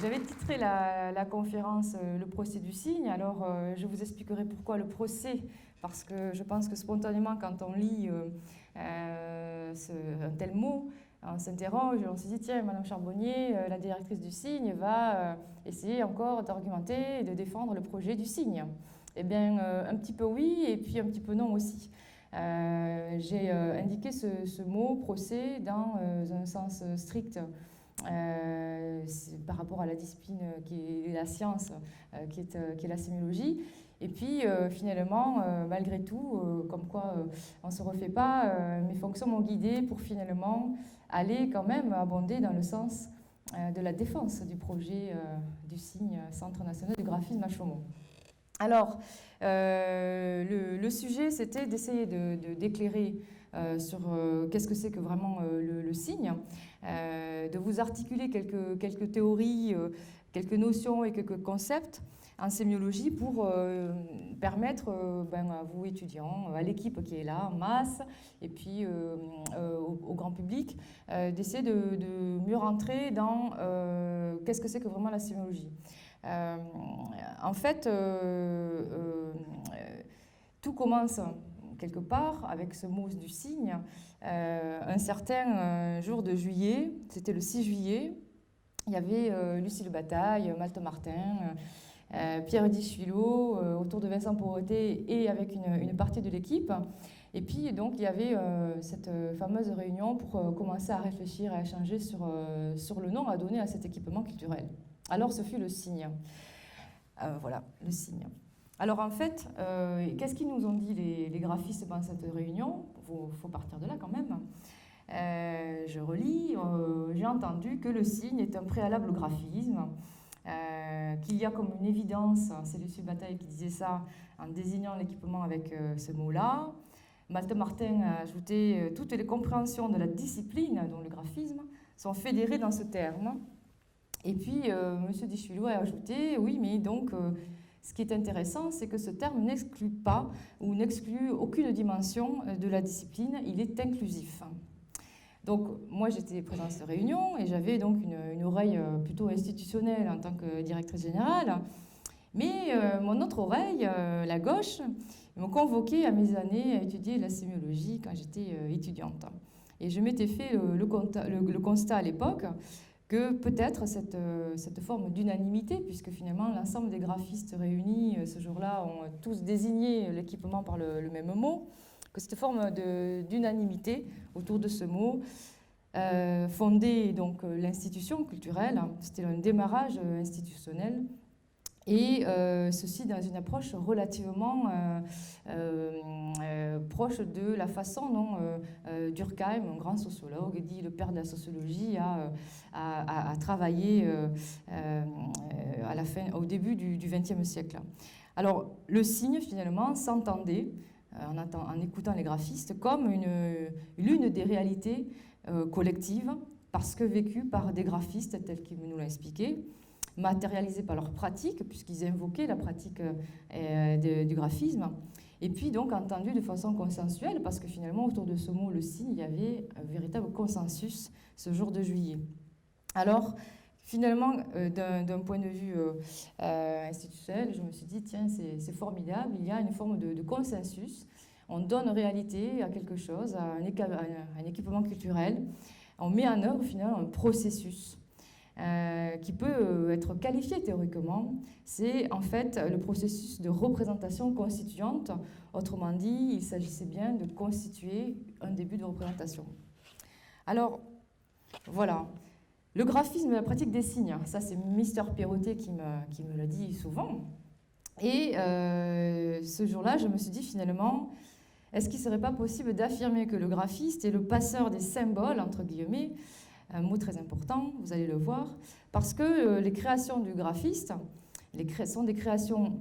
J'avais titré la conférence Le procès du cygne. Alors, je vous expliquerai pourquoi le procès, parce que je pense que spontanément, quand on lit un tel mot, on s'interroge, on se dit, tiens, Madame Charbonnier, la directrice du cygne, va essayer encore d'argumenter et de défendre le projet du cygne. Eh bien, un petit peu oui, et puis un petit peu non aussi. J'ai indiqué ce mot procès dans un sens strict. Par rapport à la discipline qui est la science, qui est la sémiologie. Et puis finalement, malgré tout, comme quoi on ne se refait pas, mes fonctions m'ont guidée pour finalement aller quand même abonder dans le sens de la défense du projet du cygne Centre national du graphisme à Chaumont. Alors, le sujet, c'était d'essayer d'éclairer sur qu'est-ce que c'est que vraiment le cygne, de vous articuler quelques théories, quelques notions et quelques concepts en sémiologie pour permettre à vous étudiants, à l'équipe qui est là en masse, et puis au grand public, d'essayer de mieux rentrer dans qu'est-ce que c'est que vraiment la sémiologie. En fait, tout commence quelque part avec ce mot du cygne. Un certain jour de juillet, c'était le 6 juillet, il y avait Lucille Bataille, Malte Martin, Pierre Dichuilot, autour de Vincent Poroté et avec une partie de l'équipe. Et puis donc il y avait cette fameuse réunion pour commencer à réfléchir, à échanger sur le nom à donner à cet équipement culturel. Alors ce fut le cygne. Voilà, le cygne. Alors en fait, qu'est-ce qu'ils nous ont dit les graphistes pendant cette réunion ? Faut partir de là quand même. Je relis, j'ai entendu que le cygne est un préalable au graphisme, qu'il y a comme une évidence, c'est Lucie Bataille qui disait ça en désignant l'équipement avec ce mot-là. Malte Martin a ajouté toutes les compréhensions de la discipline, dont le graphisme, sont fédérées dans ce terme. Et puis, M. Dichuilot a ajouté, oui, mais donc, ce qui est intéressant, c'est que ce terme n'exclut pas ou n'exclut aucune dimension de la discipline, il est inclusif. Donc, moi, j'étais présente à cette réunion et j'avais donc une oreille plutôt institutionnelle en tant que directrice générale. Mais mon autre oreille, la gauche, m'a convoquée à mes années à étudier la sémiologie quand j'étais étudiante. Et je m'étais fait le constat à l'époque que peut-être cette forme d'unanimité, puisque finalement l'ensemble des graphistes réunis ce jour-là ont tous désigné l'équipement par le même mot, que cette forme d'unanimité autour de ce mot fondait donc l'institution culturelle, c'était un démarrage institutionnel, et ceci dans une approche relativement proche de la façon dont Durkheim, un grand sociologue, dit le père de la sociologie, a travaillé au début du XXe siècle. Alors, le cygne, finalement, s'entendait, en écoutant les graphistes, comme l'une des réalités collectives, parce que vécue par des graphistes tels qu'ils nous l'ont expliqué, matérialisés par leur pratique, puisqu'ils invoquaient la pratique du graphisme, et puis donc entendu de façon consensuelle, parce que finalement, autour de ce mot, le cygne, il y avait un véritable consensus ce jour de juillet. Alors, finalement, d'un point de vue institutionnel, je me suis dit, tiens, c'est formidable, il y a une forme de consensus, on donne réalité à quelque chose, à un équipement culturel, on met en œuvre finalement un processus qui peut être qualifié théoriquement, c'est en fait le processus de représentation constituante. Autrement dit, il s'agissait bien de constituer un début de représentation. Alors, voilà. Le graphisme et la pratique des signes, ça c'est Mister Perrotet qui me le dit souvent. Et ce jour-là, je me suis dit finalement, est-ce qu'il ne serait pas possible d'affirmer que le graphiste est le passeur des symboles, entre guillemets, un mot très important, vous allez le voir, parce que les créations du graphiste sont des créations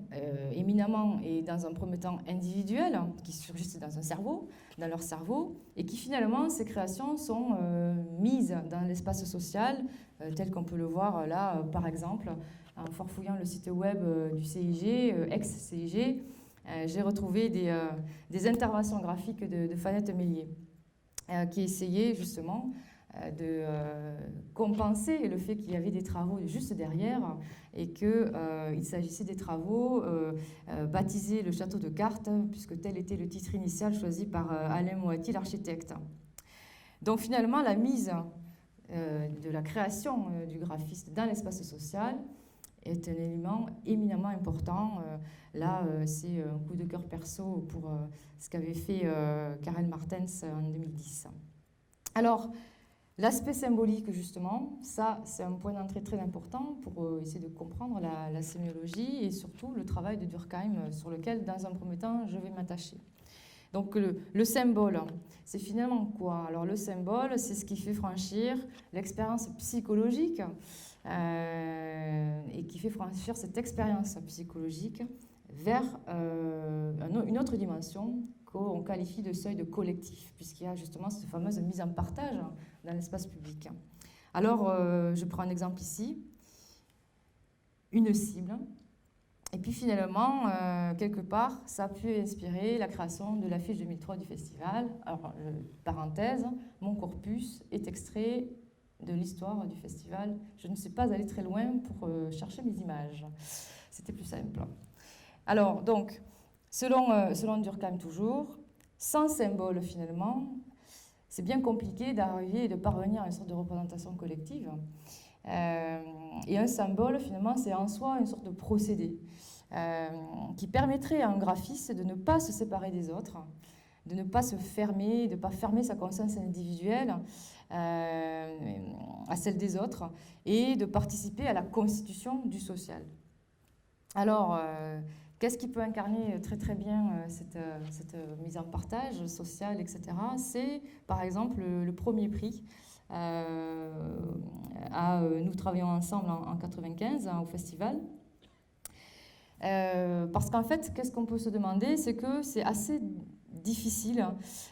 éminemment et dans un premier temps individuelles, qui surgissent dans leur cerveau, et qui finalement, ces créations sont mises dans l'espace social, tel qu'on peut le voir là, par exemple, en farfouillant le site web du CIG, ex-CIG, j'ai retrouvé des interventions graphiques de Fanette Mélier, qui essayaient justement de compenser le fait qu'il y avait des travaux juste derrière et qu'il s'agissait des travaux baptisés le château de Cartes, puisque tel était le titre initial choisi par Alain Moati, l'architecte. Donc finalement, la mise de la création du graphiste dans l'espace social est un élément éminemment important. Là, c'est un coup de cœur perso pour ce qu'avait fait Karel Martens en 2010. Alors, l'aspect symbolique, justement, ça, c'est un point d'entrée très important pour essayer de comprendre la sémiologie et surtout le travail de Durkheim sur lequel, dans un premier temps, je vais m'attacher. Donc, le symbole, c'est finalement quoi? Alors, le symbole, c'est ce qui fait franchir l'expérience psychologique et qui fait franchir cette expérience psychologique vers une autre dimension qu'on qualifie de seuil de collectif, puisqu'il y a justement cette fameuse mise en partage dans l'espace public. Alors, je prends un exemple ici, une cible, et puis finalement, quelque part, ça a pu inspirer la création de l'affiche 2003 du festival. Alors, parenthèse, mon corpus est extrait de l'histoire du festival. Je ne suis pas allée très loin pour chercher mes images. C'était plus simple. Alors, donc, selon Durkheim toujours, sans symbole finalement, c'est bien compliqué d'arriver et de parvenir à une sorte de représentation collective. Et un symbole, finalement, c'est en soi une sorte de procédé qui permettrait à un graphiste de ne pas se séparer des autres, de ne pas se fermer, de ne pas fermer sa conscience individuelle à celle des autres et de participer à la constitution du social. Alors, qu'est-ce qui peut incarner très très bien cette mise en partage sociale, etc. C'est par exemple le premier prix. Nous travaillons ensemble en 95 au festival. Parce qu'en fait, qu'est-ce qu'on peut se demander, c'est que c'est assez difficile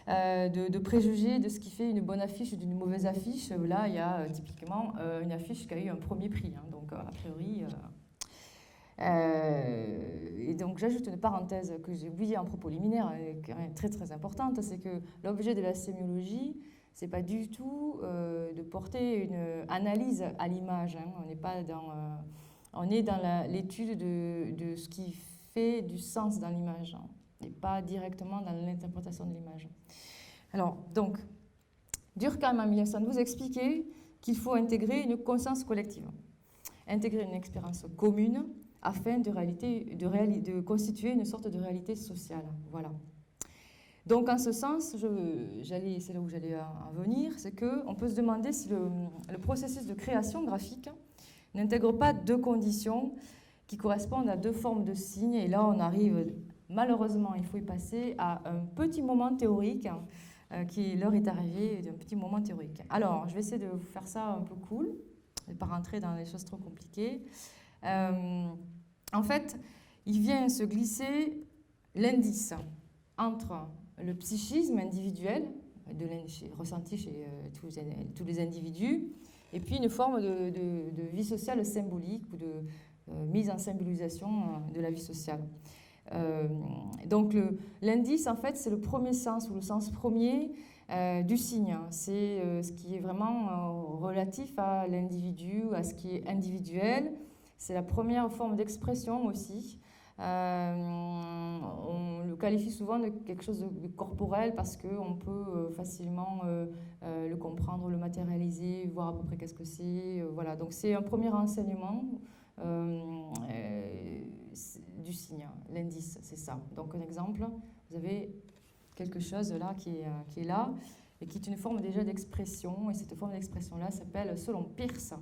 de préjuger de ce qui fait une bonne affiche ou d'une mauvaise affiche. Là, il y a typiquement une affiche qui a eu un premier prix, hein, donc a priori... et donc j'ajoute une parenthèse que j'ai oubliée en propos liminaire, qui est très très importante, c'est que l'objet de la sémiologie, c'est pas du tout de porter une analyse à l'image. Hein. On n'est pas on est dans l'étude de ce qui fait du sens dans l'image, hein, et pas directement dans l'interprétation de l'image. Alors donc, Durkheim en 1912 expliquait qu'il faut intégrer une conscience collective, intégrer une expérience commune afin de constituer une sorte de réalité sociale. Voilà. Donc, en ce sens, c'est là où j'allais en venir, c'est qu'on peut se demander si le processus de création graphique n'intègre pas deux conditions qui correspondent à deux formes de signes. Et là, on arrive, malheureusement, il faut y passer, à un petit moment théorique, l'heure est arrivée d'un petit moment théorique. Alors, je vais essayer de vous faire ça un peu cool, et pas rentrer dans des choses trop compliquées. En fait, il vient se glisser l'indice entre le psychisme individuel, ressenti chez tous les individus, et puis une forme de vie sociale symbolique ou de mise en symbolisation de la vie sociale. Donc l'indice, en fait, c'est le premier sens ou le sens premier du signe. C'est ce qui est vraiment relatif à l'individu, à ce qui est individuel. C'est la première forme d'expression aussi. On le qualifie souvent de quelque chose de corporel parce qu'on peut facilement le comprendre, le matérialiser, voir à peu près qu'est-ce que c'est. Voilà. Donc c'est un premier enseignement du signe, l'indice, c'est ça. Donc un exemple, vous avez quelque chose là qui est là et qui est une forme déjà d'expression, et cette forme d'expression-là s'appelle, selon Peirce,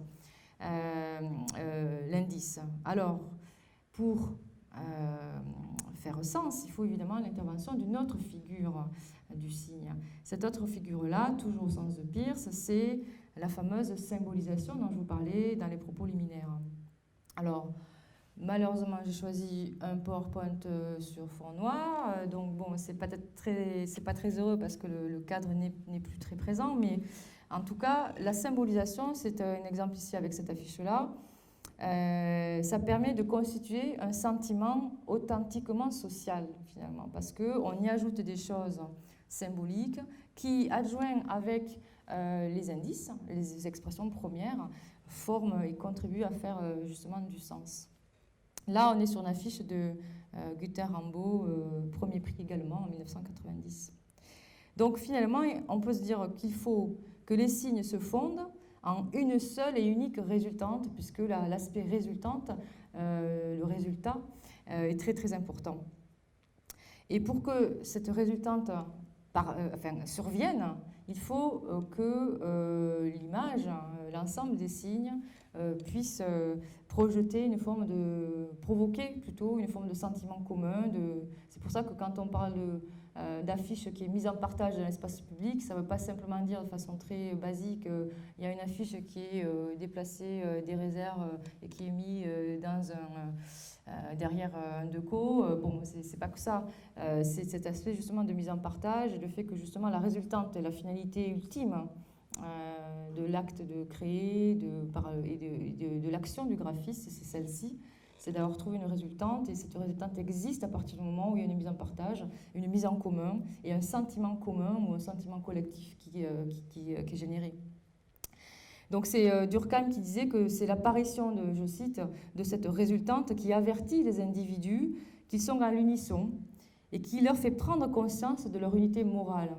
l'indice. Alors, pour faire sens, il faut évidemment l'intervention d'une autre figure du signe. Cette autre figure-là, toujours au sens de Peirce, c'est la fameuse symbolisation dont je vous parlais dans les propos liminaires. Alors, malheureusement, j'ai choisi un PowerPoint sur fond noir, donc bon, c'est pas très heureux parce que le cadre n'est plus très présent, mais en tout cas, la symbolisation, c'est un exemple ici avec cette affiche-là. Ça permet de constituer un sentiment authentiquement social, finalement, parce qu'on y ajoute des choses symboliques qui, adjoints avec les indices, les expressions premières, forment et contribuent à faire justement du sens. Là, on est sur une affiche de Günther Rambo, premier prix également en 1990. Donc finalement, on peut se dire qu'il faut que les signes se fondent en une seule et unique résultante, puisque l'aspect résultante, le résultat, est très très important. Et pour que cette résultante survienne, il faut que l'image, l'ensemble des signes, puisse projeter une forme provoquer plutôt une forme de sentiment commun. C'est pour ça que quand on parle d'affiche qui est mise en partage dans l'espace public, ça ne veut pas simplement dire de façon très basique, il y a une affiche qui est déplacée des réserves et qui est mise derrière un deco. Bon, c'est pas que ça. C'est cet aspect justement de mise en partage et le fait que justement la résultante et la finalité ultime de l'acte de créer et de l'action du graphiste, c'est celle-ci. C'est d'avoir trouvé une résultante, et cette résultante existe à partir du moment où il y a une mise en partage, une mise en commun et un sentiment commun ou un sentiment collectif qui est généré. Donc c'est Durkheim qui disait que c'est l'apparition, je cite, de cette résultante qui avertit les individus qu'ils sont à l'unisson et qui leur fait prendre conscience de leur unité morale.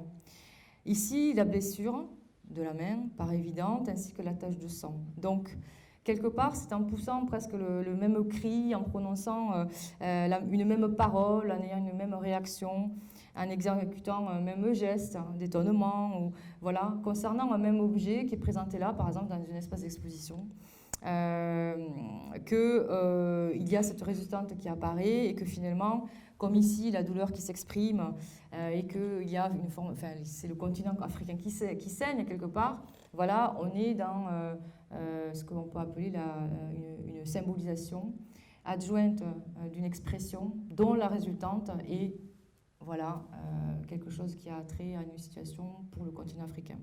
Ici, la blessure de la main paraît évidente, ainsi que la tache de sang. Donc, quelque part, c'est en poussant presque le même cri, en prononçant une même parole, en ayant une même réaction, en exécutant un même geste d'étonnement, ou voilà, concernant un même objet qui est présenté là, par exemple, dans un espace d'exposition, qu'il y a cette résultante qui apparaît et que finalement, comme ici, la douleur qui s'exprime et qu'il y a une forme, enfin, c'est le continent africain qui saigne quelque part, voilà, on est dans ce que l'on peut appeler une symbolisation adjointe d'une expression dont la résultante est voilà, quelque chose qui a trait à une situation pour le continent africain.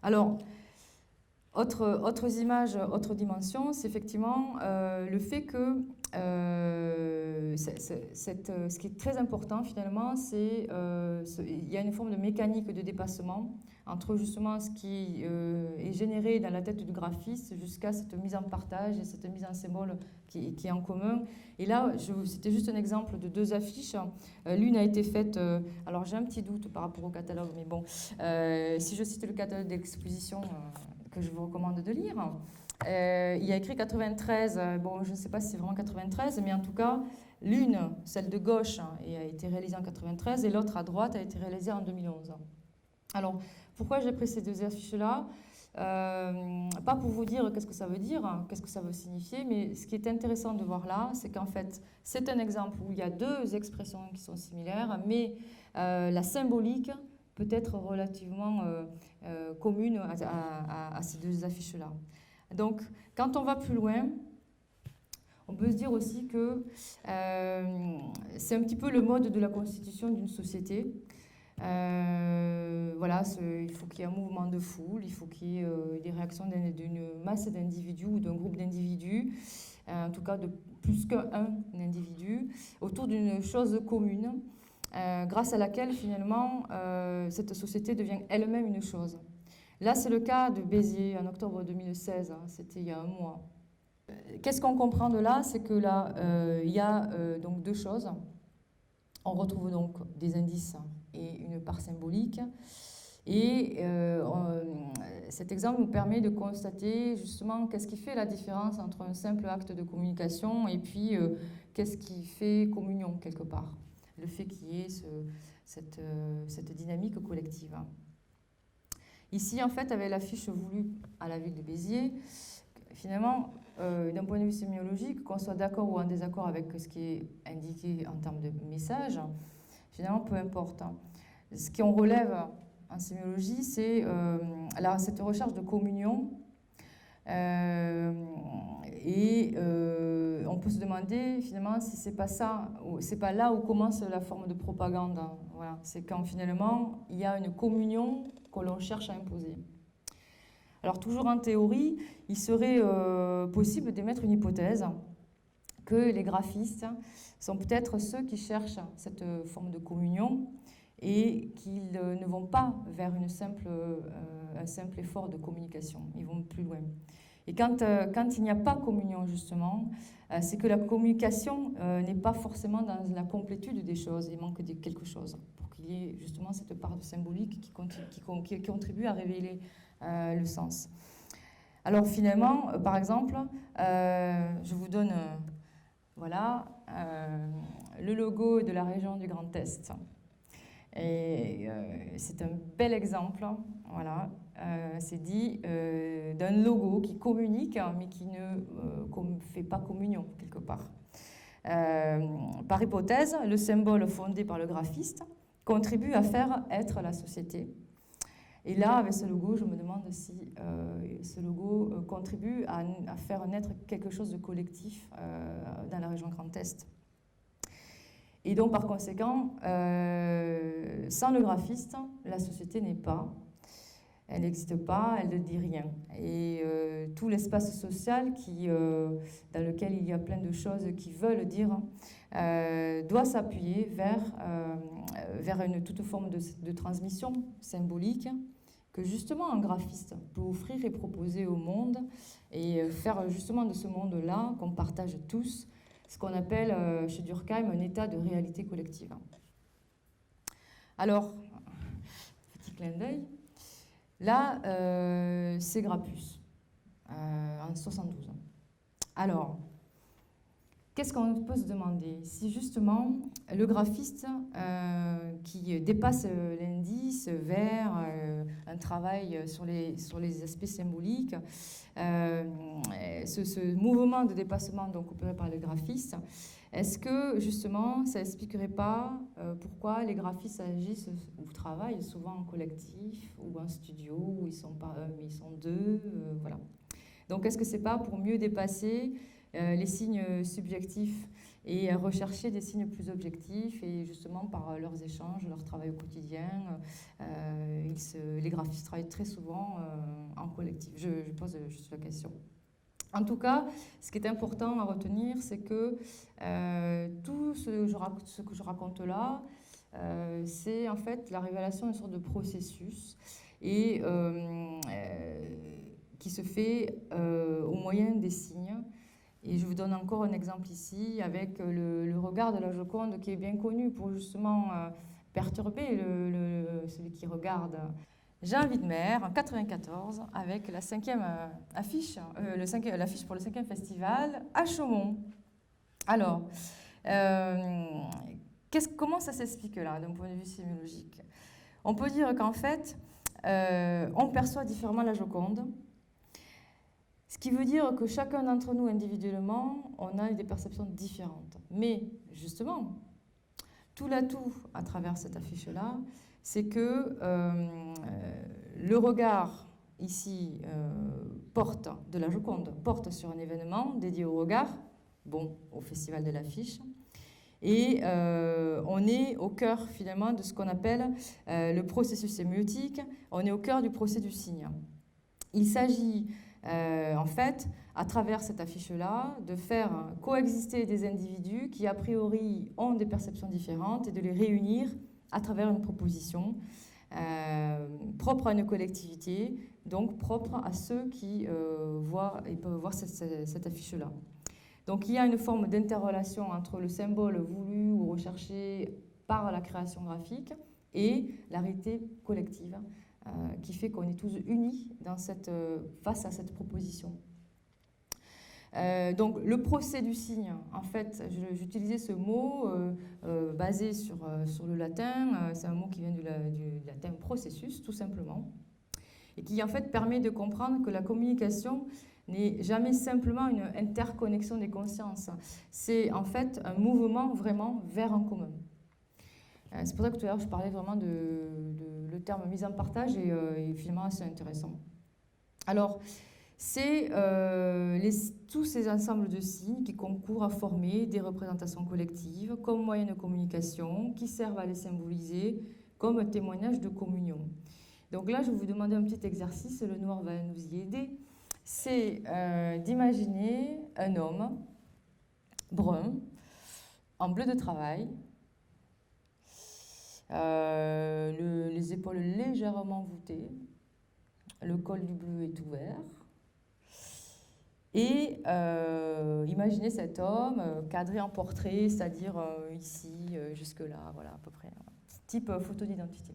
Alors, autres images, autre dimension, c'est effectivement le fait que ce qui est très important finalement, c'est il y a une forme de mécanique de dépassement entre justement ce qui est généré dans la tête du graphiste jusqu'à cette mise en partage et cette mise en symbole qui est en commun. Et là, c'était juste un exemple de deux affiches. L'une a été faite, alors j'ai un petit doute par rapport au catalogue, mais bon, si je cite le catalogue d'exposition que je vous recommande de lire, il y a écrit 93, bon, je ne sais pas si c'est vraiment 93, mais en tout cas, l'une, celle de gauche, a été réalisée en 93 et l'autre à droite a été réalisée en 2011. Alors, pourquoi j'ai pris ces deux affiches-là ? Pas pour vous dire qu'est-ce que ça veut dire, qu'est-ce que ça veut signifier, mais ce qui est intéressant de voir là, c'est qu'en fait, c'est un exemple où il y a deux expressions qui sont similaires, mais la symbolique peut être relativement commune à ces deux affiches-là. Donc, quand on va plus loin, on peut se dire aussi que c'est un petit peu le mode de la constitution d'une société. Voilà, il faut qu'il y ait un mouvement de foule, il faut qu'il y ait des réactions d'une masse d'individus ou d'un groupe d'individus, en tout cas de plus qu'un individu, autour d'une chose commune, grâce à laquelle finalement cette société devient elle-même une chose. Là, c'est le cas de Béziers en octobre 2016, c'était il y a un mois. Qu'est-ce qu'on comprend de là? C'est que là, il y a donc deux choses. On retrouve donc des indices et une part symbolique. Et cet exemple nous permet de constater justement qu'est-ce qui fait la différence entre un simple acte de communication et puis qu'est-ce qui fait communion quelque part. Le fait qu'il y ait cette dynamique collective. Ici, en fait, avec l'affiche voulue à la ville de Béziers, finalement, d'un point de vue sémiologique, qu'on soit d'accord ou en désaccord avec ce qui est indiqué en termes de message, finalement, peu importe. Ce qu'on relève en sémiologie, c'est cette recherche de communion. Et on peut se demander, finalement, si c'est pas ça, c'est pas là où commence la forme de propagande. Voilà. C'est quand, finalement, il y a une communion que l'on cherche à imposer. Alors, toujours en théorie, il serait possible d'émettre une hypothèse que les graphistes sont peut-être ceux qui cherchent cette forme de communion et qu'ils ne vont pas vers un simple effort de communication, ils vont plus loin. Et quand il n'y a pas communion, justement, c'est que la communication n'est pas forcément dans la complétude des choses, il manque de quelque chose, pour qu'il y ait justement cette part de symbolique qui contribue à révéler le sens. Alors finalement, par exemple, je vous donne voilà, le logo de la région du Grand Est. Et c'est un bel exemple, voilà, c'est dit, d'un logo qui communique, mais qui ne fait pas communion, quelque part. Par hypothèse, le symbole fondé par le graphiste contribue à faire être la société. Et là, avec ce logo, je me demande si ce logo contribue à faire naître quelque chose de collectif dans la région Grand Est. Et donc, par conséquent, sans le graphiste, la société n'est pas, elle n'existe pas, elle ne dit rien. Et tout l'espace social dans lequel il y a plein de choses qui veulent dire doit s'appuyer vers toute forme de transmission symbolique que justement un graphiste peut offrir et proposer au monde et faire justement de ce monde-là qu'on partage tous ce qu'on appelle chez Durkheim un état de réalité collective. Alors, petit clin d'œil, là, c'est Grappus, en 72. Alors, qu'est-ce qu'on peut se demander? Si justement le graphiste qui dépasse l'indice vers un travail sur les aspects symboliques, ce mouvement de dépassement donc opéré par le graphiste, est-ce que justement ça n'expliquerait pas pourquoi les graphistes agissent ou travaillent souvent en collectif ou en studio où ils ne sont pas un mais ils sont deux, voilà. Donc est-ce que c'est pas pour mieux dépasser les signes subjectifs et rechercher des signes plus objectifs et justement par leurs échanges, leur travail au quotidien, les graphistes travaillent très souvent en collectif. Je pose juste la question. En tout cas, ce qui est important à retenir, c'est que tout ce que je raconte là, c'est en fait la révélation d'une sorte de processus et qui se fait au moyen des signes. Et je vous donne encore un exemple ici avec le regard de la Joconde qui est bien connu pour justement perturber celui qui regarde. Jean Widmer en 1994 avec la 5e affiche, l'affiche pour le 5e festival à Chaumont. Alors, comment ça s'explique là d'un point de vue sémiologique? On peut dire qu'en fait, on perçoit différemment la Joconde. Ce qui veut dire que chacun d'entre nous, individuellement, on a des perceptions différentes. Mais justement, tout l'atout à travers cette affiche-là, c'est que le regard ici de la Joconde porte sur un événement dédié au regard, bon, au Festival de l'affiche, et on est au cœur finalement de ce qu'on appelle le processus sémiotique, on est au cœur du procès du signe. Il s'agit en fait, à travers cette affiche-là, de faire coexister des individus qui, a priori, ont des perceptions différentes et de les réunir à travers une proposition propre à une collectivité, donc propre à ceux qui peuvent voir cette affiche-là. Donc il y a une forme d'interrelation entre le symbole voulu ou recherché par la création graphique et la réalité collective. Qui fait qu'on est tous unis face à cette proposition. Donc le procès du signe, en fait, j'utilisais ce mot basé sur le latin, c'est un mot qui vient du latin processus, tout simplement, et qui en fait permet de comprendre que la communication n'est jamais simplement une interconnexion des consciences, c'est en fait un mouvement vraiment vers un commun. C'est pour ça que tout à l'heure je parlais vraiment le terme mise en partage et finalement c'est intéressant. Alors, c'est tous ces ensembles de signes qui concourent à former des représentations collectives comme moyen de communication, qui servent à les symboliser comme un témoignage de communion. Donc là, je vais vous demander un petit exercice, le noir va nous y aider. C'est d'imaginer un homme brun, en bleu de travail, les épaules légèrement voûtées, le col du bleu est ouvert. Et imaginez cet homme cadré en portrait, c'est-à-dire ici, jusque-là, voilà à peu près. Type photo d'identité.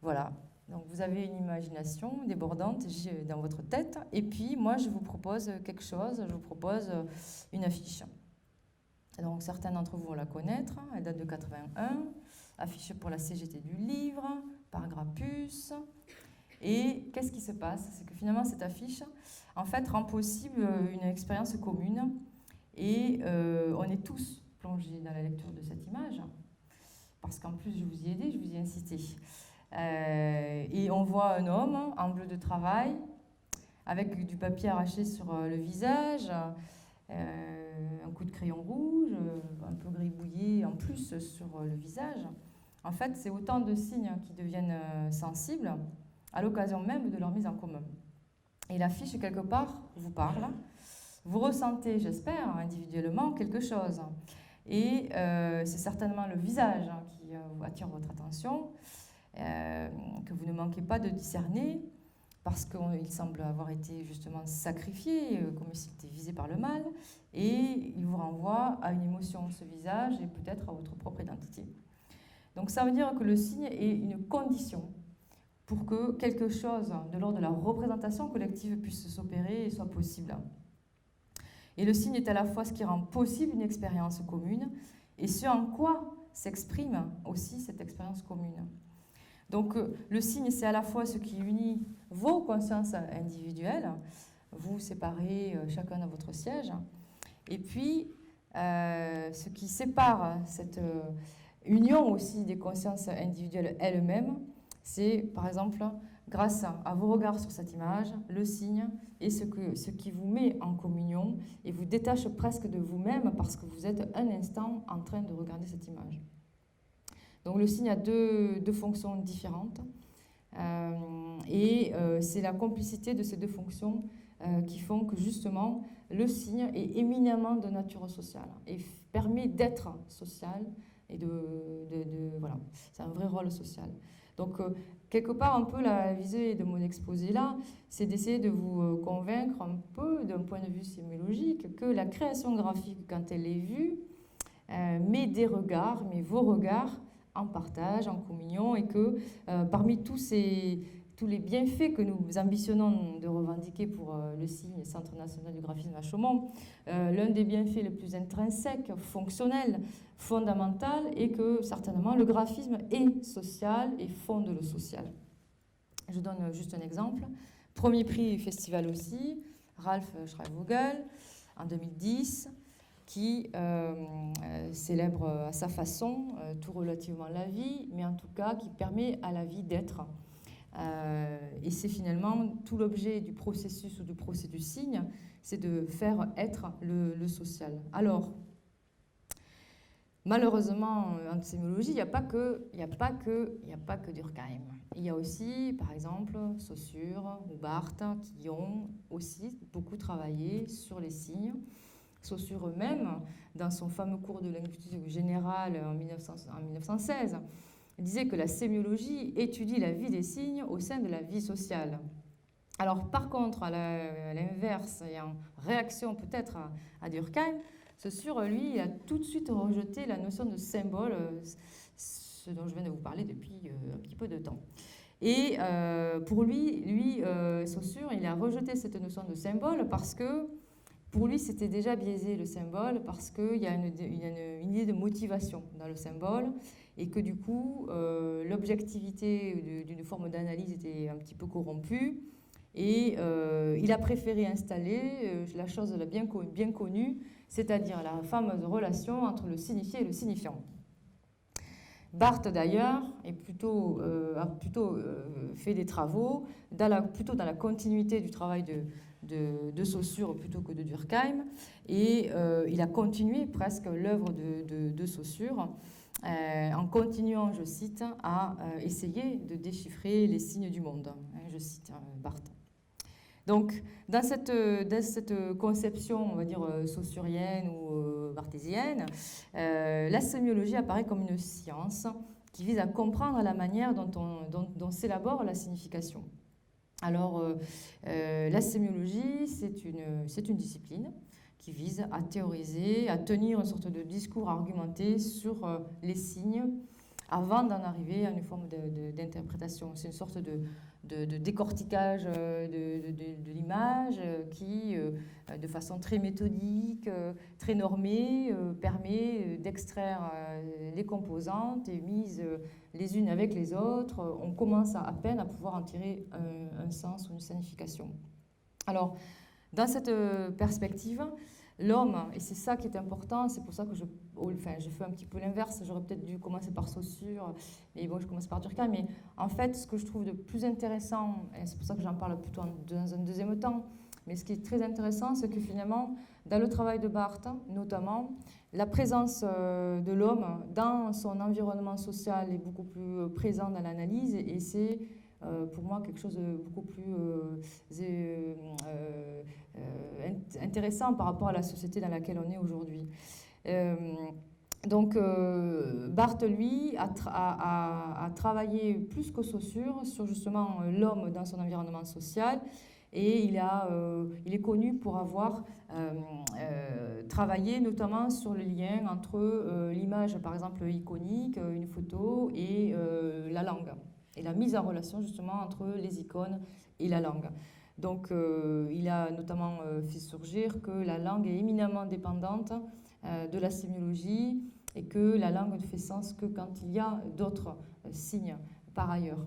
Voilà, donc vous avez une imagination débordante dans votre tête. Et puis moi, je vous propose quelque chose, je vous propose une affiche. Donc certains d'entre vous vont la connaître, elle date de 81, affiche pour la CGT du livre, par Grappus. Et qu'est-ce qui se passe? C'est que finalement cette affiche, en fait, rend possible une expérience commune. Et on est tous plongés dans la lecture de cette image, parce qu'en plus je vous y ai aidé, je vous y ai incité. Et on voit un homme en bleu de travail, avec du papier arraché sur le visage, un coup de crayon rouge, un peu gribouillé en plus sur le visage. En fait, c'est autant de signes qui deviennent sensibles à l'occasion même de leur mise en commun. Et l'affiche, quelque part, vous parle. Vous ressentez, j'espère, individuellement quelque chose. Et c'est certainement le visage qui attire votre attention, que vous ne manquez pas de discerner, parce qu'il semble avoir été justement sacrifié, comme s'il était visé par le mal, et il vous renvoie à une émotion, ce visage, et peut-être à votre propre identité. Donc ça veut dire que le signe est une condition pour que quelque chose de l'ordre de la représentation collective puisse s'opérer et soit possible. Et le signe est à la fois ce qui rend possible une expérience commune et ce en quoi s'exprime aussi cette expérience commune. Donc le signe, c'est à la fois ce qui unit vos consciences individuelles, vous séparez chacun dans votre siège, et puis ce qui sépare cette union aussi des consciences individuelles elles-mêmes, c'est par exemple grâce à vos regards sur cette image, le signe est ce qui vous met en communion et vous détache presque de vous-même parce que vous êtes un instant en train de regarder cette image. Donc le signe a deux fonctions différentes et c'est la complicité de ces deux fonctions qui font que justement le signe est éminemment de nature sociale et permet d'être social et voilà, c'est un vrai rôle social. Donc quelque part un peu la visée de mon exposé là, c'est d'essayer de vous convaincre un peu d'un point de vue sémiologique que la création graphique, quand elle est vue, met des regards, met vos regards en partage, en communion, et que parmi tous les bienfaits que nous ambitionnons de revendiquer pour le signe Centre national du graphisme à Chaumont, l'un des bienfaits les plus intrinsèques, fonctionnels, fondamental, est que certainement le graphisme est social et fonde le social. Je donne juste un exemple. Premier prix du festival aussi, Ralph Schreivogel, en 2010, qui célèbre à sa façon tout relativement la vie, mais en tout cas qui permet à la vie d'être. Et c'est finalement tout l'objet du processus ou du procès du signe, c'est de faire être le social. Alors, malheureusement, en sémiologie, il n'y a pas que Durkheim. Il y a aussi, par exemple, Saussure ou Barthes qui ont aussi beaucoup travaillé sur les signes. Saussure eux-même, dans son fameux cours de linguistique générale en 1916, disait que la sémiologie étudie la vie des signes au sein de la vie sociale. Alors par contre, à l'inverse, et en réaction peut-être à Durkheim, Saussure, lui, il a tout de suite rejeté la notion de symbole, ce dont je viens de vous parler depuis un petit peu de temps. Et pour lui, Saussure, il a rejeté cette notion de symbole parce que pour lui, c'était déjà biaisé le symbole parce qu'il y a une idée de motivation dans le symbole et que du coup, l'objectivité d'une forme d'analyse était un petit peu corrompue et il a préféré installer la chose bien connue, c'est-à-dire la fameuse relation entre le signifié et le signifiant. Barthes, d'ailleurs, a plutôt fait des travaux, plutôt dans la continuité du travail de Saussure plutôt que de Durkheim, et il a continué presque l'œuvre de Saussure en continuant, je cite, à essayer de déchiffrer les signes du monde. Je cite Barthes. Donc, dans cette conception, on va dire, saussurienne ou barthésienne, la sémiologie apparaît comme une science qui vise à comprendre la manière dont s'élabore la signification. Alors, la sémiologie, c'est une discipline qui vise à théoriser, à tenir une sorte de discours argumenté sur les signes avant d'en arriver à une forme d'interprétation. C'est une sorte de décortiquage de l'image qui, de façon très méthodique, très normée, permet d'extraire les composantes et mises les unes avec les autres. On commence à peine à pouvoir en tirer un sens ou une signification. Alors, dans cette perspective, l'homme, et c'est ça qui est important, c'est pour ça que je fais un petit peu l'inverse, j'aurais peut-être dû commencer par Saussure, mais bon, je commence par Durkheim, mais en fait, ce que je trouve de plus intéressant, et c'est pour ça que j'en parle plutôt dans un deuxième temps, mais ce qui est très intéressant, c'est que finalement, dans le travail de Barthes, notamment, la présence de l'homme dans son environnement social est beaucoup plus présente dans l'analyse, et c'est pour moi quelque chose de beaucoup plus intéressant par rapport à la société dans laquelle on est aujourd'hui. Donc Barthes, lui, a travaillé plus que Saussure sur justement l'homme dans son environnement social, et il est connu pour avoir travaillé notamment sur le lien entre l'image, par exemple, iconique, une photo, et la langue, et la mise en relation justement entre les icônes et la langue. Donc il a notamment fait surgir que la langue est éminemment dépendante de la sémiologie, et que la langue ne fait sens que quand il y a d'autres signes par ailleurs.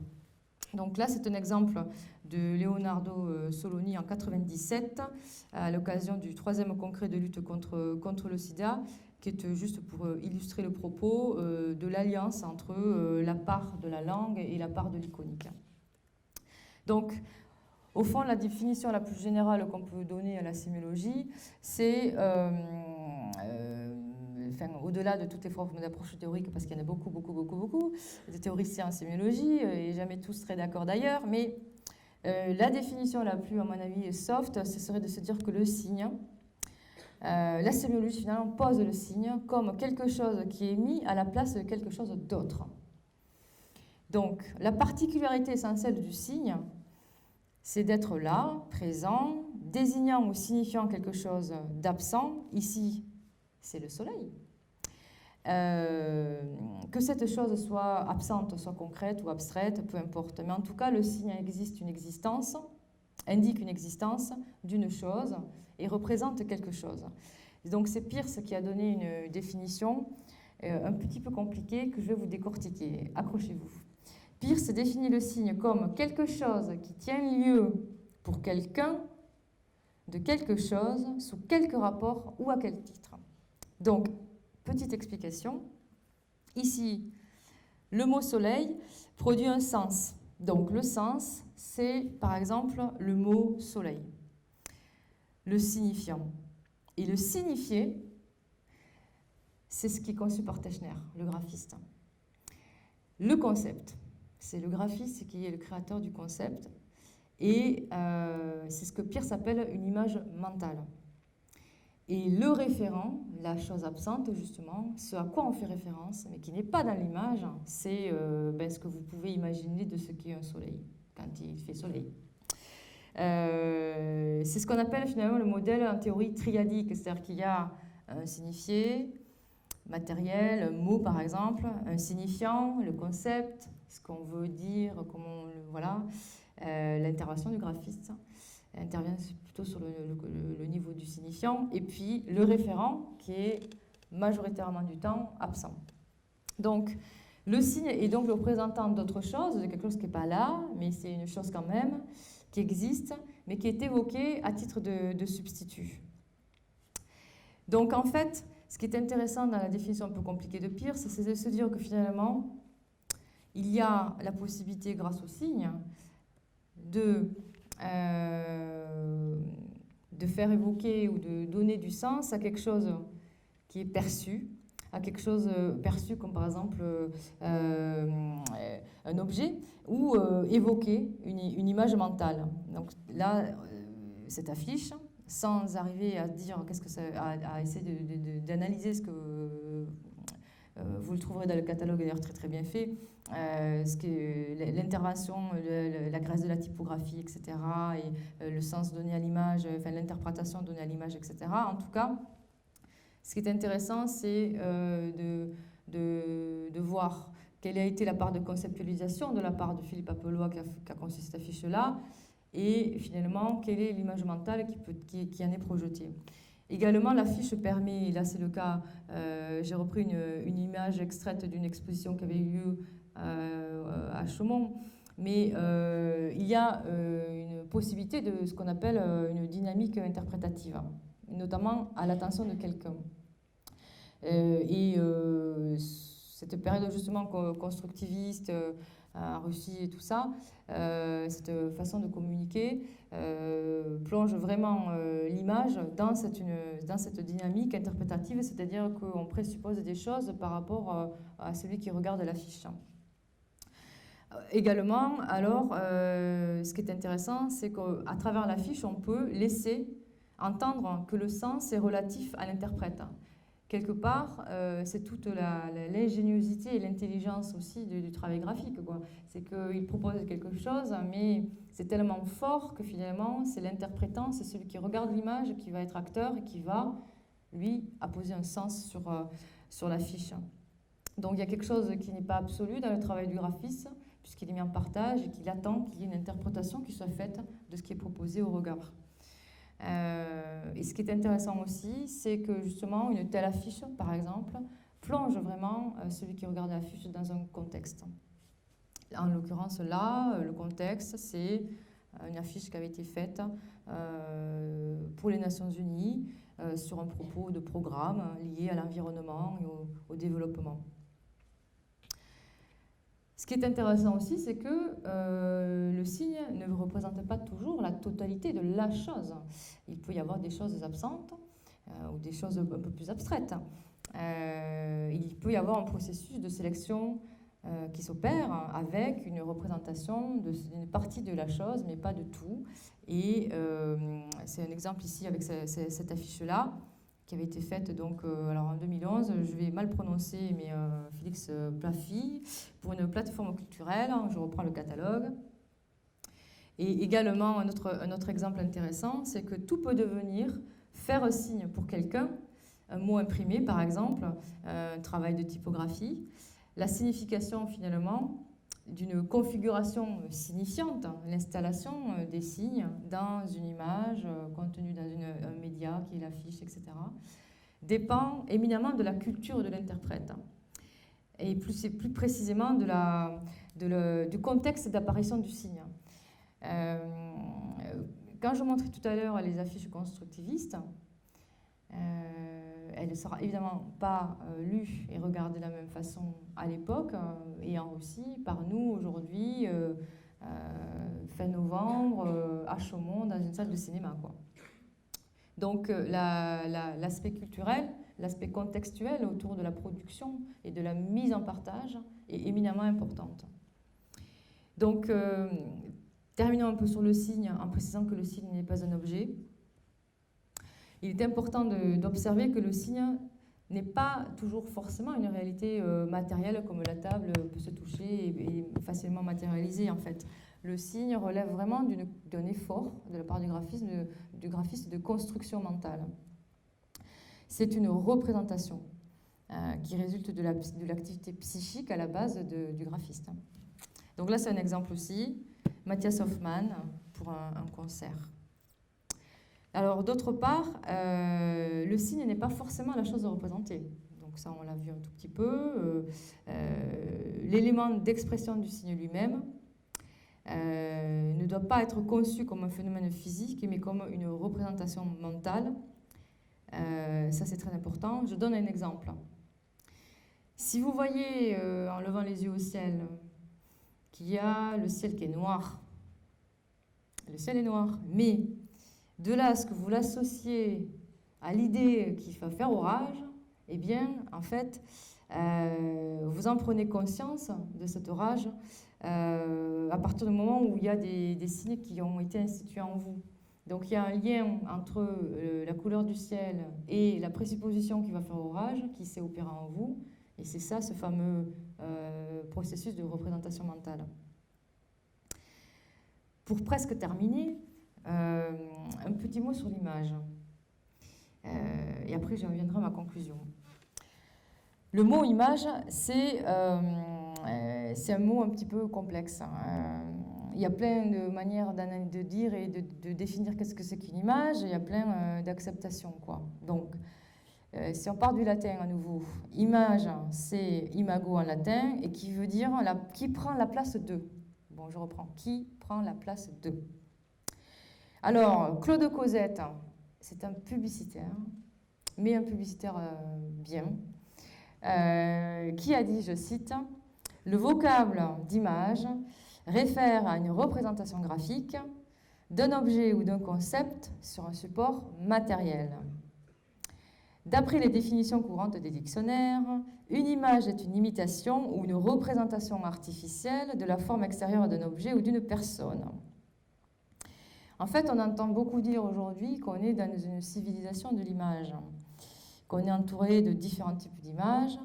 Donc là, c'est un exemple de Leonardo Soloni en 1997, à l'occasion du 3e congrès de lutte contre le sida, qui est juste pour illustrer le propos de l'alliance entre la part de la langue et la part de l'iconique. Donc, au fond, la définition la plus générale qu'on peut donner à la sémiologie, c'est, au-delà de toutes les formes d'approche théorique, parce qu'il y en a beaucoup de théoriciens en sémiologie, et jamais tous seraient d'accord d'ailleurs, mais la définition la plus, à mon avis, soft, ce serait de se dire que le signe, la sémiologie finalement pose le signe comme quelque chose qui est mis à la place de quelque chose d'autre. Donc, la particularité essentielle du signe, c'est d'être là, présent, désignant ou signifiant quelque chose d'absent. Ici, c'est le soleil. Que cette chose soit absente, soit concrète ou abstraite, peu importe. Mais en tout cas, le signe existe une existence, indique une existence d'une chose et représente quelque chose. Et donc c'est Peirce qui a donné une définition un petit peu compliquée que je vais vous décortiquer. Accrochez-vous. Peirce définit le signe comme quelque chose qui tient lieu pour quelqu'un de quelque chose sous quelque rapport ou à quel titre. Donc, petite explication. Ici, le mot soleil produit un sens. Donc, le sens, c'est par exemple le mot soleil, le signifiant. Et le signifié, c'est ce qui est conçu par Teschner, le graphiste. Le concept, c'est le graphiste qui est le créateur du concept, et c'est ce que Peirce appelle une image mentale. Et le référent, la chose absente justement, ce à quoi on fait référence, mais qui n'est pas dans l'image, c'est ce que vous pouvez imaginer de ce qu'est un soleil, quand il fait soleil. C'est ce qu'on appelle finalement le modèle en théorie triadique, c'est-à-dire qu'il y a un signifié matériel, un mot par exemple, un signifiant, le concept, ce qu'on veut dire, comment voilà, l'intervention du graphiste intervient plutôt sur le niveau du signifiant, et puis le référent qui est majoritairement du temps absent. Donc le signe est donc le représentant d'autre chose, de quelque chose qui n'est pas là, mais c'est une chose quand même, qui existe, mais qui est évoquée à titre de substitut. Donc en fait, ce qui est intéressant dans la définition un peu compliquée de Peirce, c'est de se dire que finalement, il y a la possibilité, grâce au signe, de faire évoquer ou de donner du sens à quelque chose qui est perçu, à quelque chose perçu comme par exemple un objet, ou évoquer une image mentale. Donc là, cette affiche, sans arriver à dire qu'est-ce que ça, à essayer d'analyser ce que vous le trouverez dans le catalogue, d'ailleurs très très bien fait, l'intervention, la grâce de la typographie, etc., et le sens donné à l'image, enfin l'interprétation donnée à l'image, etc. En tout cas, ce qui est intéressant, c'est de voir quelle a été la part de conceptualisation de la part de Philippe Appelois qui a conçu cette affiche-là, et finalement, quelle est l'image mentale qui en est projetée. Également, l'affiche permet, là c'est le cas, j'ai repris une image extraite d'une exposition qui avait eu lieu à Chaumont, mais il y a une possibilité de ce qu'on appelle une dynamique interprétative, notamment à l'attention de quelqu'un. Cette période justement constructiviste en Russie et tout ça, cette façon de communiquer plonge vraiment l'image dans cette dynamique interprétative, c'est-à-dire qu'on présuppose des choses par rapport à celui qui regarde l'affiche. Également, alors, ce qui est intéressant, c'est qu'à travers l'affiche, on peut laisser entendre que le sens est relatif à l'interprète. Quelque part, c'est toute l'ingéniosité et l'intelligence aussi du travail graphique. C'est qu'il propose quelque chose, mais c'est tellement fort que finalement, c'est l'interprétant, c'est celui qui regarde l'image, qui va être acteur et qui va, lui, apposer un sens sur l'affiche. Donc il y a quelque chose qui n'est pas absolu dans le travail du graphiste, puisqu'il est mis en partage et qu'il attend qu'il y ait une interprétation qui soit faite de ce qui est proposé au regard. Et ce qui est intéressant aussi, c'est que justement, une telle affiche, par exemple, plonge vraiment celui qui regarde l'affiche dans un contexte. En l'occurrence, là, le contexte, c'est une affiche qui avait été faite pour les Nations Unies sur un propos de programme lié à l'environnement et au développement. Ce qui est intéressant aussi, c'est que le signe ne représente pas toujours la totalité de la chose. Il peut y avoir des choses absentes ou des choses un peu plus abstraites. Il peut y avoir un processus de sélection qui s'opère avec une représentation d'une partie de la chose, mais pas de tout. Et c'est un exemple ici avec cette affiche-là, qui avait été faite donc, alors en 2011, je vais mal prononcer, mais Félix Plafi, pour une plateforme culturelle, je reprends le catalogue. Et également, un autre exemple intéressant, c'est que tout peut devenir faire un signe pour quelqu'un, un mot imprimé par exemple, un travail de typographie, la signification finalement d'une configuration signifiante, l'installation des signes dans une image contenue dans un média qui est l'affiche, etc., dépend éminemment de la culture de l'interprète et plus précisément du contexte d'apparition du signe. Quand je montrais tout à l'heure les affiches constructivistes, elle ne sera évidemment pas lue et regardée de la même façon à l'époque et en Russie par nous aujourd'hui, fin novembre, à Chaumont, dans une salle de cinéma, quoi. Donc l'aspect culturel, l'aspect contextuel autour de la production et de la mise en partage est éminemment importante. Donc terminons un peu sur le signe en précisant que le signe n'est pas un objet. Il est important d'observer que le signe n'est pas toujours forcément une réalité matérielle comme la table peut se toucher et facilement matérialiser en fait. Le signe relève vraiment d'un effort de la part du graphiste de construction mentale. C'est une représentation qui résulte de l'activité psychique à la base du graphiste. Donc là c'est un exemple aussi, Matthias Hoffmann pour un concert. Alors, d'autre part, le signe n'est pas forcément la chose à représenter. Donc ça, on l'a vu un tout petit peu. L'élément d'expression du signe lui-même ne doit pas être conçu comme un phénomène physique, mais comme une représentation mentale. Ça, c'est très important. Je donne un exemple. Si vous voyez, en levant les yeux au ciel, qu'il y a le ciel qui est noir, le ciel est noir, mais de là à ce que vous l'associez à l'idée qu'il va faire orage, eh bien, en fait, vous en prenez conscience de cet orage à partir du moment où il y a des signes qui ont été institués en vous. Donc il y a un lien entre la couleur du ciel et la présupposition qu'il va faire orage qui s'est opéré en vous. Et c'est ça, ce fameux processus de représentation mentale. Pour presque terminer, un petit mot sur l'image. Et après, j'en viendrai à ma conclusion. Le mot image, c'est un mot un petit peu complexe. Il y a plein de manières de dire et de définir qu'est-ce que c'est qu'une image. Il y a plein d'acceptations, quoi. Donc, si on part du latin à nouveau, image, c'est imago en latin, et qui veut dire qui prend la place de. Bon, je reprends. Qui prend la place de. Alors, Claude Cosette, c'est un publicitaire, mais un publicitaire bien, qui a dit, je cite, « Le vocable d'image réfère à une représentation graphique d'un objet ou d'un concept sur un support matériel. D'après les définitions courantes des dictionnaires, une image est une imitation ou une représentation artificielle de la forme extérieure d'un objet ou d'une personne. » En fait, on entend beaucoup dire aujourd'hui qu'on est dans une civilisation de l'image, qu'on est entouré de différents types d'images,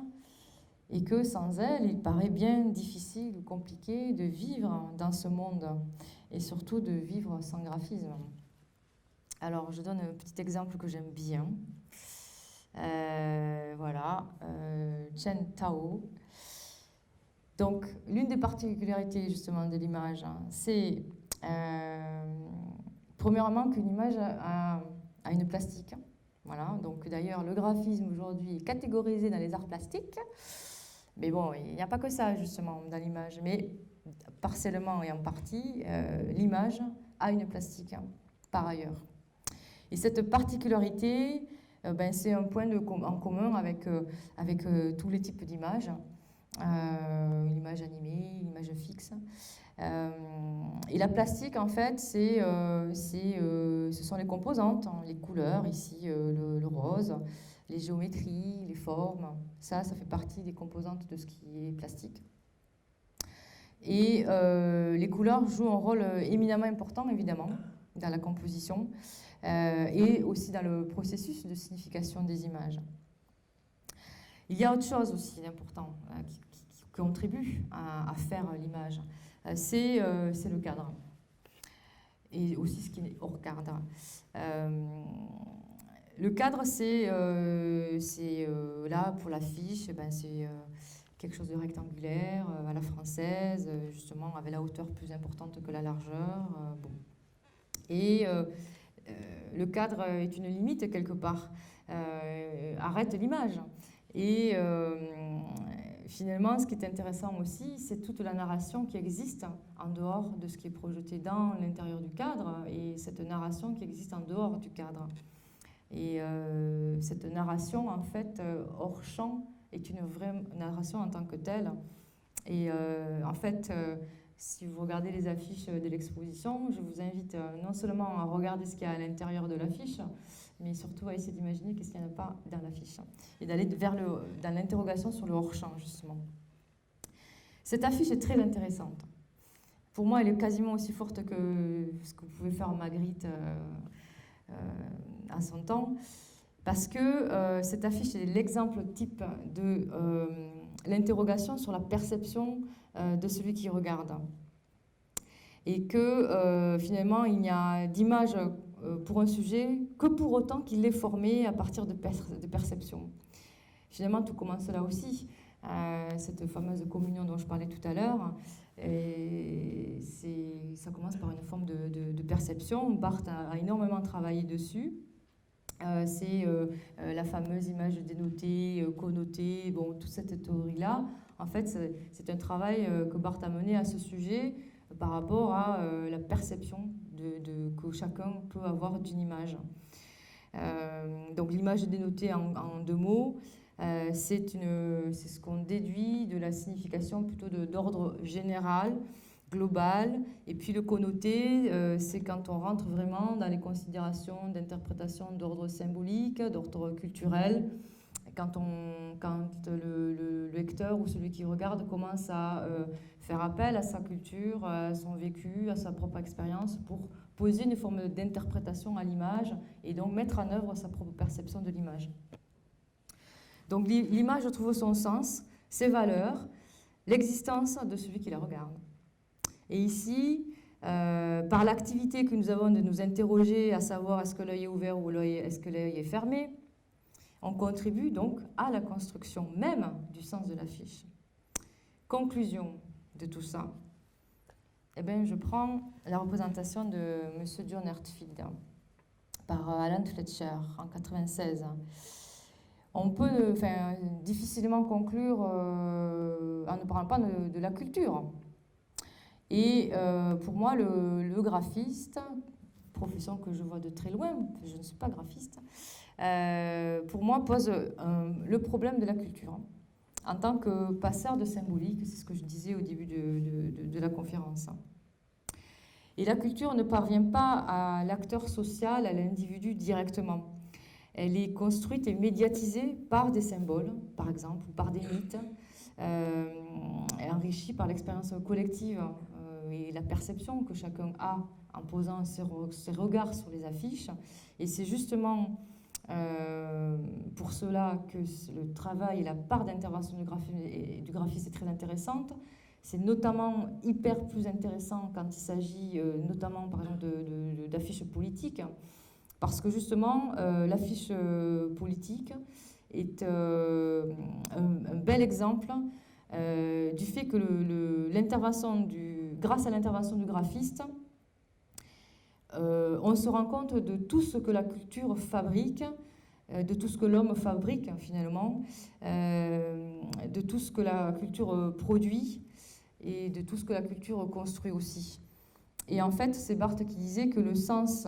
et que sans elles, il paraît bien difficile ou compliqué de vivre dans ce monde, et surtout de vivre sans graphisme. Alors, je donne un petit exemple que j'aime bien. Voilà, Chen Tao. Donc, l'une des particularités justement de l'image, c'est premièrement qu'une image a une plastique. Voilà, donc d'ailleurs, le graphisme aujourd'hui est catégorisé dans les arts plastiques. Mais bon, il n'y a pas que ça, justement, dans l'image. Mais partiellement et en partie, l'image a une plastique, par ailleurs. Et cette particularité, c'est un point en commun avec tous les types d'images. L'image animée, l'image fixe. Et la plastique, en fait, ce sont les composantes, hein, les couleurs, ici, le rose, les géométries, les formes, ça fait partie des composantes de ce qui est plastique. Et les couleurs jouent un rôle éminemment important, évidemment, dans la composition et aussi dans le processus de signification des images. Il y a autre chose aussi d'important qui contribue à faire l'image, c'est le cadre. Et aussi ce qui est hors cadre. Le cadre, c'est là pour l'affiche, c'est quelque chose de rectangulaire, à la française, justement avec la hauteur plus importante que la largeur. Bon. Et le cadre est une limite quelque part, arrête l'image. Et finalement, ce qui est intéressant aussi, c'est toute la narration qui existe en dehors de ce qui est projeté dans l'intérieur du cadre et cette narration qui existe en dehors du cadre. Et cette narration, en fait, hors champ, est une vraie narration en tant que telle. Et en fait, si vous regardez les affiches de l'exposition, je vous invite non seulement à regarder ce qu'il y a à l'intérieur de l'affiche, mais surtout à essayer d'imaginer qu'est-ce qu'il n'y en a pas dans l'affiche. Et d'aller dans l'interrogation sur le hors-champ, justement. Cette affiche est très intéressante. Pour moi, elle est quasiment aussi forte que ce que vous pouvez faire en Magritte à son temps, parce que cette affiche est l'exemple type de l'interrogation sur la perception de celui qui regarde. Et que finalement, il n'y a d'image pour un sujet que pour autant qu'il est formé à partir de perceptions. Finalement, tout commence là aussi. Cette fameuse communion dont je parlais tout à l'heure, ça commence par une forme de perception. Barthes a énormément travaillé dessus. C'est la fameuse image dénotée, connotée, bon, toute cette théorie-là. En fait, c'est un travail que Barthes a mené à ce sujet par rapport à la perception que chacun peut avoir d'une image. Donc l'image dénotée en deux mots, c'est ce qu'on déduit de la signification plutôt d'ordre général, global, et puis le connoté, c'est quand on rentre vraiment dans les considérations d'interprétation d'ordre symbolique, d'ordre culturel, quand le lecteur ou celui qui regarde commence à faire appel à sa culture, à son vécu, à sa propre expérience pour poser une forme d'interprétation à l'image et donc mettre en œuvre sa propre perception de l'image. Donc l'image trouve son sens, ses valeurs, l'existence de celui qui la regarde. Et ici, par l'activité que nous avons de nous interroger à savoir est-ce que l'œil est ouvert ou est-ce que l'œil est fermé, on contribue donc à la construction même du sens de l'affiche. Conclusion de tout ça. Eh bien, je prends la représentation de M. John Heartfield par Alan Fletcher en 1996. On peut difficilement conclure en ne parlant pas de la culture. Et pour moi, le graphiste, profession que je vois de très loin, je ne suis pas graphiste, pour moi pose le problème de la culture en tant que passeur de symbolique, c'est ce que je disais au début de la conférence. Et la culture ne parvient pas à l'acteur social, à l'individu directement. Elle est construite et médiatisée par des symboles, par exemple, ou par des mythes, et enrichie par l'expérience collective et la perception que chacun a en posant ses regards sur les affiches. Et c'est justement pour cela que le travail et la part d'intervention du graphiste est très intéressante. C'est notamment hyper plus intéressant quand il s'agit notamment par exemple d'affiches politiques, parce que justement l'affiche politique est un bel exemple du fait que grâce à l'intervention du graphiste, on se rend compte de tout ce que la culture fabrique, de tout ce que l'homme fabrique finalement, de tout ce que la culture produit et de tout ce que la culture construit aussi. Et en fait, c'est Barthes qui disait que le sens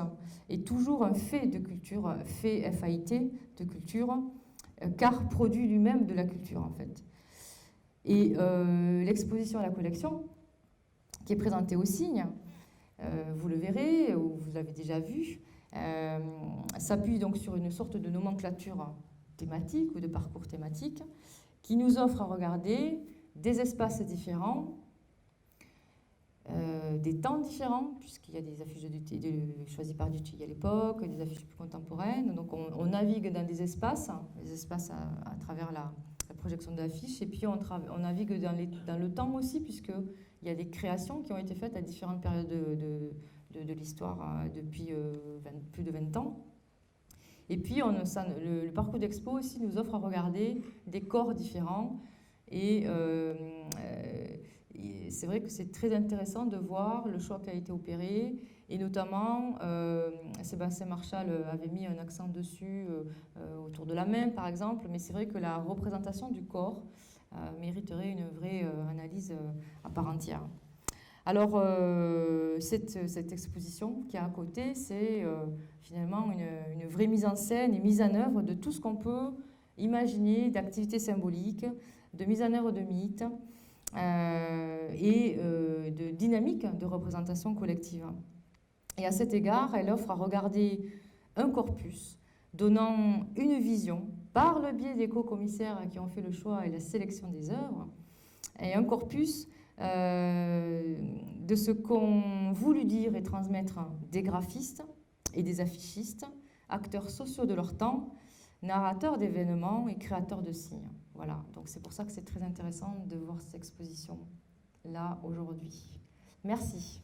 est toujours un fait de culture, fait F-A-I-T, de culture, car produit lui-même de la culture en fait. Et l'exposition à la collection, qui est présentée au Signe, vous le verrez, ou vous l'avez déjà vu, s'appuie donc sur une sorte de nomenclature thématique ou de parcours thématique qui nous offre à regarder des espaces différents, des temps différents, puisqu'il y a des affiches choisies par Duthie à l'époque, des affiches plus contemporaines. Donc on navigue dans des espaces à travers la projection de l'affiche, et puis on navigue dans le temps aussi, puisqu'il y a des créations qui ont été faites à différentes périodes de l'histoire depuis plus de 20 ans. Et puis le parcours d'expo aussi nous offre à regarder des corps différents, et c'est vrai que c'est très intéressant de voir le choix qui a été opéré, et notamment Sébastien Marchal avait mis un accent dessus autour de la main par exemple, mais c'est vrai que la représentation du corps mériterait une vraie analyse à part entière. Alors cette exposition qui est à côté, c'est finalement une vraie mise en scène et mise en œuvre de tout ce qu'on peut imaginer d'activités symboliques, de mise en œuvre de mythes, et de dynamique de représentation collective. Et à cet égard, elle offre à regarder un corpus donnant une vision par le biais des co-commissaires qui ont fait le choix et la sélection des œuvres, et un corpus de ce qu'ont voulu dire et transmettre des graphistes et des affichistes, acteurs sociaux de leur temps, narrateurs d'événements et créateurs de signes. Voilà, donc c'est pour ça que c'est très intéressant de voir cette exposition là aujourd'hui. Merci.